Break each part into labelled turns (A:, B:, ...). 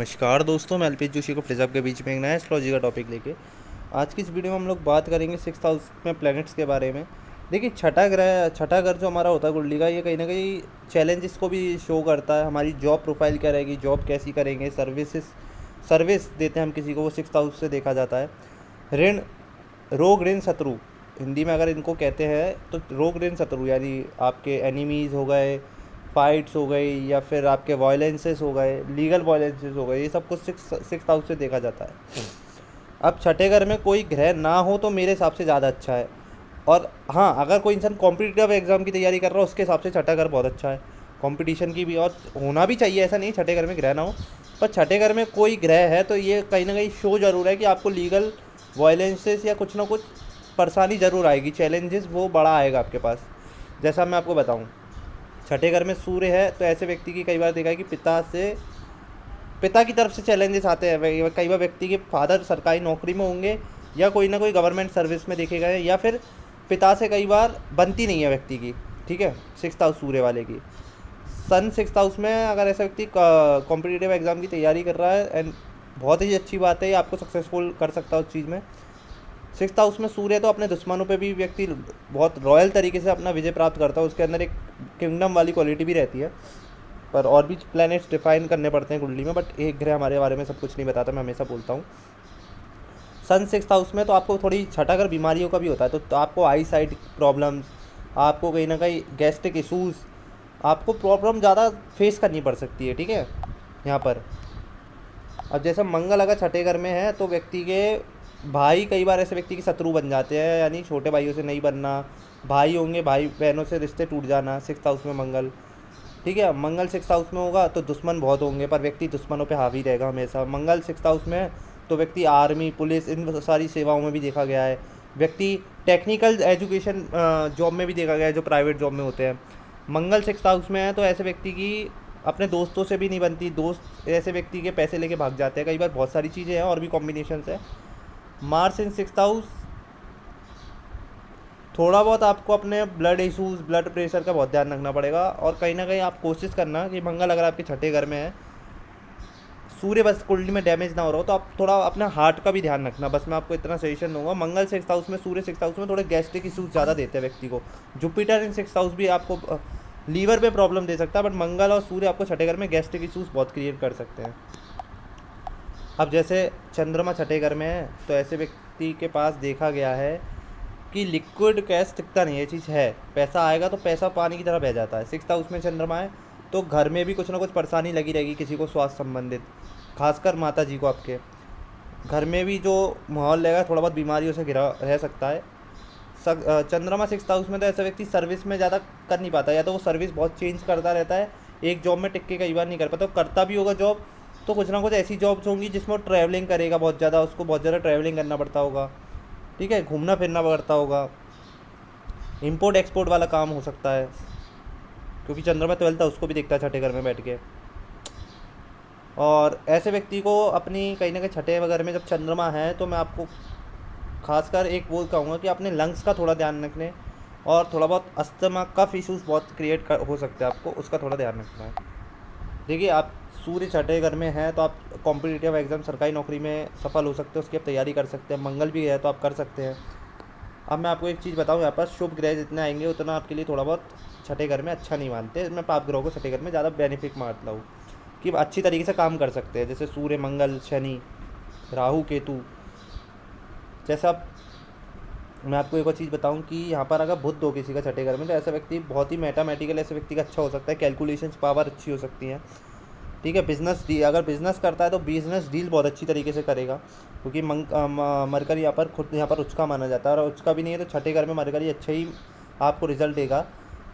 A: नमस्कार दोस्तों, मैं अल्पेश जोशी को फिर आपके बीच में एक नया एस्ट्रोलॉजी का टॉपिक लेके आज की इस वीडियो में हम लोग बात करेंगे 6th हाउस में प्लैनेट्स के बारे में। देखिए, छठा घर जो हमारा होता है कुंडली का, ये कहीं ना कहीं चैलेंजेस को भी शो करता है। हमारी जॉब प्रोफाइल क्या रहेगी, जॉब कैसी करेंगे, सर्विस देते हैं हम किसी को, वो 6th हाउस से देखा जाता है। ऋण, रोग, ऋण, शत्रु, हिंदी में अगर इनको कहते हैं तो रोग, ऋण, शत्रु यानी आपके एनिमीज़ हो गए, फाइट्स हो गई, या फिर आपके वायलेंसेस हो गए, लीगल वायलेंसेस हो गए, ये सब कुछ सिक्स हाउस से देखा जाता है। अब छठे घर में कोई ग्रह ना हो तो मेरे हिसाब से ज़्यादा अच्छा है। और हाँ, अगर कोई इंसान कॉम्पिटिटिव एग्ज़ाम की तैयारी कर रहा है उसके हिसाब से छठा घर बहुत अच्छा है, कंपटीशन की भी, और होना भी चाहिए। ऐसा नहीं छठे घर में ग्रह ना हो, पर छठे घर में कोई ग्रह है तो ये कहीं ना कहीं शो ज़रूर है कि आपको लीगल वायलेंसेस या कुछ ना कुछ परेशानी ज़रूर आएगी, चैलेंजेस वो बड़ा आएगा आपके पास। जैसा मैं आपको बताऊँ, छठे घर में सूर्य है तो ऐसे व्यक्ति की कई बार देखा है कि पिता की तरफ से चैलेंजेस आते हैं। कई बार व्यक्ति के फादर सरकारी नौकरी में होंगे या कोई ना कोई गवर्नमेंट सर्विस में देखे गए, या फिर पिता से कई बार बनती नहीं है व्यक्ति की, ठीक है, 6th हाउस सूर्य वाले की। सन 6th हाउस में अगर ऐसा व्यक्ति कॉम्पिटिटिव एग्ज़ाम की तैयारी कर रहा है, एंड बहुत ही अच्छी बात है, ये आपको सक्सेसफुल कर सकता है उस चीज़ में। 6th हाउस में सूर्य तो अपने दुश्मनों पे भी व्यक्ति बहुत रॉयल तरीके से अपना विजय प्राप्त करता है, उसके अंदर एक किंगडम वाली क्वालिटी भी रहती है। पर और भी प्लैनेट्स डिफाइन करने पड़ते हैं कुंडली में, बट एक ग्रह हमारे बारे में सब कुछ नहीं बताता, मैं हमेशा बोलता हूँ। सन 6th हाउस में तो आपको थोड़ी छठा घर बीमारियों का भी होता है, तो आपको आई साइट प्रॉब्लम्स, आपको कहीं ना कहीं गैस्ट्रिक इशूज़, आपको प्रॉब्लम ज़्यादा फेस करनी पड़ सकती है, ठीक है, यहाँ पर। अब जैसे मंगल अगर छठे घर में है तो व्यक्ति के भाई कई बार ऐसे व्यक्ति के शत्रु बन जाते हैं, यानी छोटे भाइयों से नहीं बनना, भाई होंगे, भाई बहनों से रिश्ते टूट जाना 6th हाउस में मंगल, ठीक है। मंगल 6th हाउस में होगा तो दुश्मन बहुत होंगे, पर व्यक्ति दुश्मनों पे हावी रहेगा हमेशा। मंगल 6th हाउस में है तो व्यक्ति आर्मी, पुलिस, इन सारी सेवाओं में भी देखा गया है। व्यक्ति टेक्निकल एजुकेशन जॉब में भी देखा गया है, जो प्राइवेट जॉब में होते हैं। मंगल 6th हाउस में है तो ऐसे व्यक्ति की अपने दोस्तों से भी नहीं बनती, दोस्त ऐसे व्यक्ति के पैसे लेके भाग जाते हैं कई बार। बहुत सारी चीज़ें हैं और भी कॉम्बिनेशन है। मार्स इन 6th हाउस, थोड़ा बहुत आपको अपने ब्लड इशूज़, ब्लड प्रेशर का बहुत ध्यान रखना पड़ेगा, और कहीं ना कहीं आप कोशिश करना कि मंगल अगर आपके छठे घर में है, सूर्य बस कुंडली में डैमेज ना हो रहा हो, तो आप थोड़ा अपना हार्ट का भी ध्यान रखना। बस मैं आपको इतना सजेशन दूंगा। मंगल 6th हाउस में, सूर्य 6th हाउस में थोड़े गैस्ट्रिक इशूज़ ज़्यादा देते हैं व्यक्ति को। जुपिटर इन 6th हाउस भी आपको लीवर पे प्रॉब्लम दे सकता है, बट मंगल और सूर्य आपको छठे घर में गैस्ट्रिक इशूज़ बहुत क्रिएट कर सकते हैं। अब जैसे चंद्रमा छठे घर में है तो ऐसे व्यक्ति के पास देखा गया है कि लिक्विड कैश टिकता नहीं, ये चीज़ है। पैसा आएगा तो पैसा पानी की तरह बह जाता है। 6th हाउस में चंद्रमा है तो घर में भी कुछ ना कुछ परेशानी लगी रहेगी, किसी को स्वास्थ्य संबंधित, खासकर माता जी को आपके घर में भी जो माहौल रहेगा थोड़ा बहुत बीमारियों से घिरा रह सकता है। चंद्रमा 6th हाउस में तो ऐसा व्यक्ति सर्विस में ज़्यादा कर नहीं पाता, या तो वो सर्विस बहुत चेंज करता रहता है, एक जॉब में टिक के कई बार नहीं कर पाता। तो करता भी होगा जॉब तो कुछ ना कुछ ऐसी जॉब्स होंगी जिसमें वो ट्रैवलिंग करेगा बहुत ज़्यादा, उसको बहुत ज़्यादा ट्रैवलिंग करना पड़ता होगा, ठीक है, घूमना फिरना पड़ता होगा। इम्पोर्ट एक्सपोर्ट वाला काम हो सकता है, क्योंकि चंद्रमा 12th हाउस को भी देखता है छठे घर में बैठ के। और ऐसे व्यक्ति को अपनी कहीं ना कहीं छठे घर में जब चंद्रमा है तो मैं आपको खासकर एक वो कहूँगा कि अपने लंग्स का थोड़ा ध्यान रखने, और थोड़ा बहुत अस्थमा, कफ इश्यूज़ बहुत हो सकते हैं आपको, उसका थोड़ा ध्यान रखना है। देखिए, आप सूर्य छठे घर में है तो आप कॉम्पिटिटिव एग्ज़ाम, सरकारी नौकरी में सफल हो सकते हो, उसकी आप तैयारी कर सकते हैं। मंगल भी है तो आप कर सकते हैं। अब मैं आपको एक चीज़ बताऊँ, यहाँ पर शुभ ग्रह जितने आएंगे उतना आपके लिए थोड़ा बहुत छठे घर में अच्छा नहीं मानते। मैं पाप ग्रहों को छठे घर में ज़्यादा बेनिफिट मानता हूँ कि अच्छी तरीके से काम कर सकते हैं, जैसे सूर्य, मंगल, शनि, राहु, केतु। जैसे अब मैं आपको एक और चीज़ बताऊं कि यहाँ पर अगर बुध हो किसी का छठे घर में तो ऐसा व्यक्ति बहुत ही मैथमेटिकल, ऐसे व्यक्ति का अच्छा हो सकता है, कैलकुलेशंस पावर अच्छी हो सकती है, ठीक है। बिजनेस डील, अगर बिजनेस करता है तो बिजनेस डील बहुत अच्छी तरीके से करेगा, क्योंकि मरकर यहाँ पर खुद यहाँ पर उचका माना जाता है, और उचका भी नहीं है तो छठे घर में मरकर ही अच्छा ही आपको रिजल्ट देगा।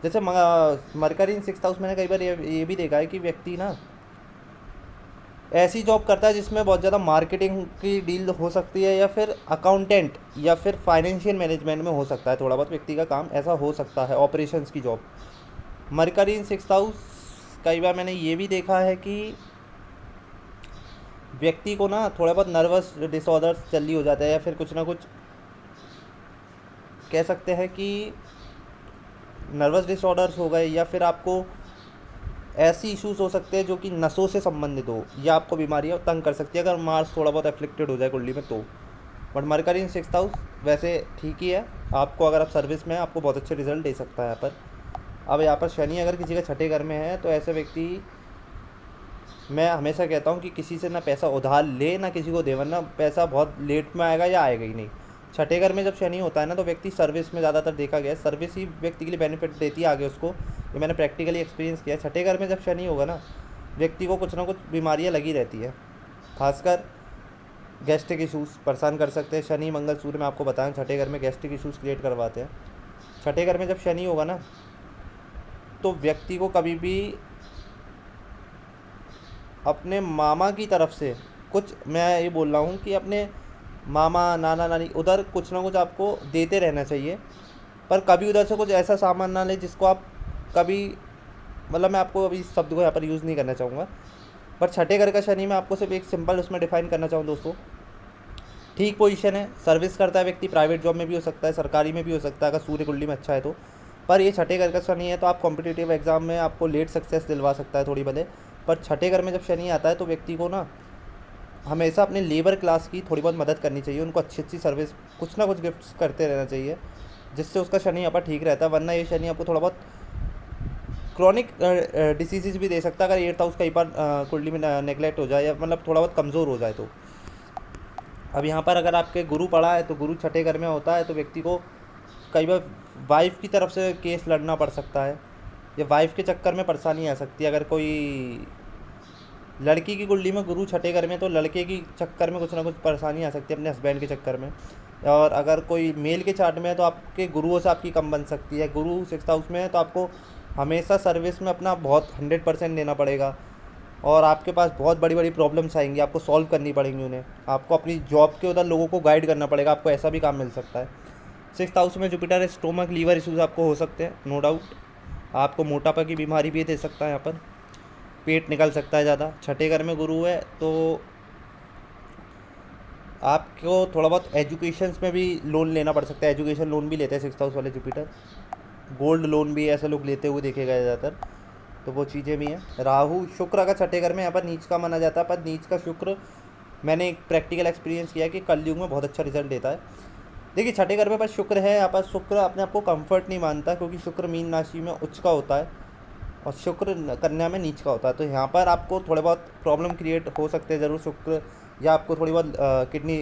A: जैसे मरकर इन 6th हाउस, मैंने कई बार ये भी देखा है कि व्यक्ति ना ऐसी जॉब करता है जिसमें बहुत ज़्यादा मार्केटिंग की डील हो सकती है, या फिर अकाउंटेंट या फिर फाइनेंशियल मैनेजमेंट में हो सकता है, थोड़ा बहुत व्यक्ति का काम ऐसा हो सकता है, ऑपरेशंस की जॉब। मरकरी इन 6th हाउस, कई बार मैंने ये भी देखा है कि व्यक्ति को ना थोड़ा बहुत नर्वस डिसऑर्डर्स जल्दी हो जाता है, या फिर कुछ ना कुछ कह सकते हैं कि नर्वस डिसऑर्डर्स हो गए, या फिर आपको ऐसी इश्यूज़ हो सकते हैं जो कि नसों से संबंधित हो, या आपको बीमारियाँ तंग कर सकती है अगर मार्स थोड़ा बहुत एफ्लिक्टेड हो जाए कुंडली में तो। But mercury in 6th house वैसे ठीक ही है, आपको अगर आप सर्विस में हैं आपको बहुत अच्छे रिजल्ट दे सकता है यहाँ पर। अब यहाँ पर शनि अगर किसी का छठे घर में है तो ऐसे व्यक्ति, मैं हमेशा कहता हूँ कि किसी से ना पैसा उधार ले ना किसी को दे, वरना पैसा बहुत लेट में आएगा या आएगा ही नहीं। छठे घर में जब शनि होता है ना तो व्यक्ति सर्विस में ज़्यादातर देखा गया है, सर्विस ही व्यक्ति के लिए बेनिफिट देती है आगे उसको, ये मैंने प्रैक्टिकली एक्सपीरियंस किया है। छठे घर में जब शनि होगा ना व्यक्ति को कुछ ना कुछ बीमारियाँ लगी रहती है, खासकर गैस्ट्रिक इशूज़ परेशान कर सकते हैं। शनि मंगल सूर्य में आपको बताएं छठे घर में गैस्ट्रिक इशूज़ क्रिएट करवाते हैं। छठे घर में जब शनि होगा ना तो व्यक्ति को कभी भी अपने मामा की तरफ से कुछ, मैं ये बोल रहा हूँ कि अपने मामा नाना नानी उधर कुछ ना कुछ आपको देते रहना चाहिए, पर कभी उधर से कुछ ऐसा सामान ना ले जिसको आप कभी, मतलब मैं आपको अभी इस शब्द को यहाँ पर यूज़ नहीं करना चाहूँगा, पर छठे घर का शनि मैं आपको सिर्फ एक सिंपल उसमें डिफाइन करना चाहूँ दोस्तों। ठीक पोजीशन है, सर्विस करता है व्यक्ति, प्राइवेट जॉब में भी हो सकता है, सरकारी में भी हो सकता है अगर सूर्य कुंडली में अच्छा है तो। पर ये छठे घर का शनि है तो आप कॉम्पिटिटिव एग्जाम में आपको लेट सक्सेस दिलवा सकता है थोड़ी भले। पर छठे घर में जब शनि आता है तो व्यक्ति को ना हमेशा अपने लेबर क्लास की थोड़ी बहुत मदद करनी चाहिए, उनको अच्छी अच्छी सर्विस कुछ ना कुछ गिफ्ट्स करते रहना चाहिए, जिससे उसका शनि यहाँ पर ठीक रहता है। वरना ये शनि आपको थोड़ा बहुत क्रॉनिक डिसीज़ भी दे सकता है अगर 8th हाउस कई बार कुंडली में नेगलेक्ट हो जाए या मतलब थोड़ा बहुत कमज़ोर हो जाए तो। अब यहाँ पर अगर आपके गुरु पड़ा है तो गुरु छठे घर में होता है तो व्यक्ति को कई बार वाइफ की तरफ से केस लड़ना पड़ सकता है, या वाइफ के चक्कर में परेशानी आ सकती है। अगर कोई लड़की की कुंडली में गुरु छठे घर में तो लड़के की चक्कर में कुछ ना कुछ परेशानी आ सकती है अपने हस्बैंड के चक्कर में। और अगर कोई मेल के चार्ट में है तो आपके गुरुओं से आपकी कम बन सकती है। गुरु 6th हाउस में है तो आपको हमेशा सर्विस में अपना बहुत 100% देना पड़ेगा, और आपके पास बहुत बड़ी बड़ी प्रॉब्लम्स आएंगी, आपको सॉल्व करनी पड़ेंगी उन्हें, आपको अपनी जॉब के उधर लोगों को गाइड करना पड़ेगा, आपको ऐसा भी काम मिल सकता है। 6th हाउस में जुपिटर है, स्टोमक लीवर इशूज़ आपको हो सकते हैं नो डाउट, आपको मोटापा की बीमारी भी दे सकता है, यहाँ पर पेट निकल सकता है ज़्यादा। छठे घर में गुरु है तो आपको थोड़ा बहुत एजुकेशंस में भी लोन लेना पड़ सकता है, एजुकेशन लोन भी लेते हैं 6th हाउस वाले जुपिटर, गोल्ड लोन भी ऐसे लोग लेते हुए देखे गए ज़्यादातर, तो वो चीज़ें भी हैं। राहु शुक्र अगर छठे घर में यहाँ पर नीच का माना जाता है, पर नीच का शुक्र मैंने एक प्रैक्टिकल एक्सपीरियंस किया कि कलयुग में बहुत अच्छा रिजल्ट देता है। देखिए छठे घर में बस शुक्र है, यहाँ पर शुक्र अपने आप को कंफर्ट नहीं मानता क्योंकि शुक्र मीन राशि में उच्च का होता है और शुक्र कन्या में नीच का होता है, तो यहाँ पर आपको थोड़े बहुत प्रॉब्लम क्रिएट हो सकते हैं ज़रूर शुक्र, या आपको थोड़ी बहुत किडनी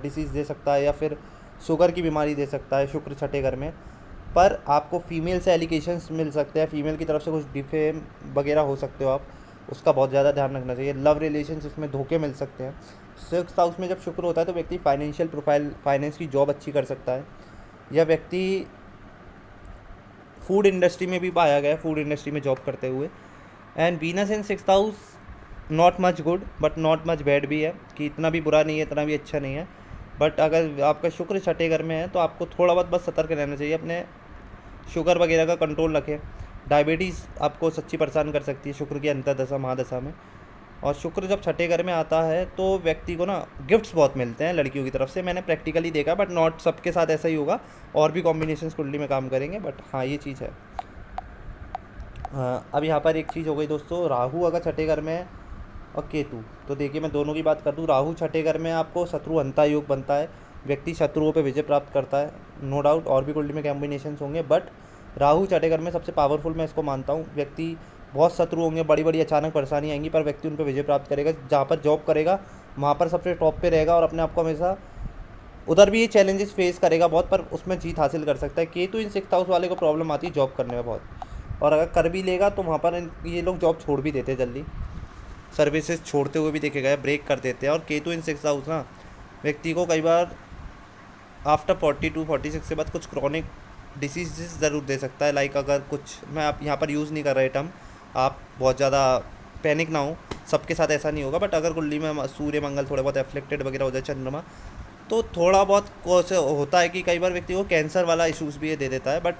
A: डिसीज़ दे सकता है या फिर शुगर की बीमारी दे सकता है शुक्र छठे घर में। पर आपको फीमेल से एलिगेशंस मिल सकते हैं, फीमेल की तरफ से कुछ डिफेम वगैरह हो सकते हो आप, उसका बहुत ज़्यादा ध्यान रखना चाहिए। लव रिलेशंस में धोखे मिल सकते हैं। 6th हाउस में जब शुक्र होता है तो व्यक्ति फाइनेंशियल प्रोफाइल, फाइनेंस की जॉब अच्छी कर सकता है, या व्यक्ति फूड इंडस्ट्री में भी पाया गया है, फूड इंडस्ट्री में जॉब करते हुए। And Venus in 6th house not much good but not much bad भी है, कि इतना भी बुरा नहीं है इतना भी अच्छा नहीं है। बट अगर आपका शुक्र छठे घर में है तो आपको थोड़ा बहुत बस सतर्क रहना चाहिए, अपने शुगर वगैरह का कंट्रोल रखें। डायबिटीज़ आपको सच्ची परेशान कर सकती है शुक्र की अंतर्दशा महादशा में। और शुक्र जब छठे घर में आता है तो व्यक्ति को ना गिफ्ट्स बहुत मिलते हैं लड़कियों की तरफ से, मैंने प्रैक्टिकली देखा, बट नॉट सबके साथ ऐसा ही होगा, और भी कॉम्बिनेशंस कुंडली में काम करेंगे, बट हाँ ये चीज़ है। अब यहाँ पर एक चीज़ हो गई दोस्तों, राहु अगर छठे घर में है और केतु, तो देखिए मैं दोनों की बात कर दूँ। राहु छठे घर में आपको शत्रु हंता योग बनता है, व्यक्ति शत्रुओं पे विजय प्राप्त करता है नो डाउट, और भी कुंडली में कॉम्बिनेशंस होंगे, बट राहु छठे घर में सबसे पावरफुल मैं इसको मानता हूँ। व्यक्ति बहुत शत्रु होंगे, बड़ी बड़ी अचानक परेशानी आएंगी, पर व्यक्ति उन पर विजय प्राप्त करेगा, जहाँ पर जॉब करेगा वहाँ पर सबसे टॉप पे रहेगा और अपने आप को हमेशा उधर भी ये चैलेंजेस फेस करेगा बहुत, पर उसमें जीत हासिल कर सकता है। केतु इन 6th हाउस वाले को प्रॉब्लम आती है जॉब करने में बहुत, और अगर कर भी लेगा तो वहाँ पर ये लोग जॉब छोड़ भी देते हैं जल्दी, सर्विसेज छोड़ते हुए भी देखे गए, ब्रेक कर देते हैं। और केतु इन 6th हाउस ना व्यक्ति को कई बार आफ्टर 42-46 के बाद कुछ क्रॉनिक डिसीज़ ज़रूर दे सकता है। लाइक अगर कुछ, मैं आप यहाँ पर यूज़ नहीं कर रहे टर्म, आप बहुत ज़्यादा पैनिक ना हो, सबके साथ ऐसा नहीं होगा, बट अगर कुंडली में सूर्य मंगल थोड़े बहुत एफ्लेक्टेड वगैरह हो जाए, चंद्रमा, तो थोड़ा बहुत कोस होता है कि कई बार व्यक्ति को कैंसर वाला इशूज़ भी ये दे देता है। बट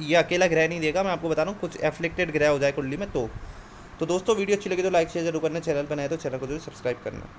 A: ये अकेला ग्रह नहीं देगा, मैं आपको बता रहा हूँ, कुछ एफ्लेक्टेड ग्रह हो जाए कुंडली में तो दोस्तों वीडियो अच्छी लगी तो लाइक शेयर जरूर करना, चैनल पर नए तो चैनल को जरूर सब्सक्राइब करना।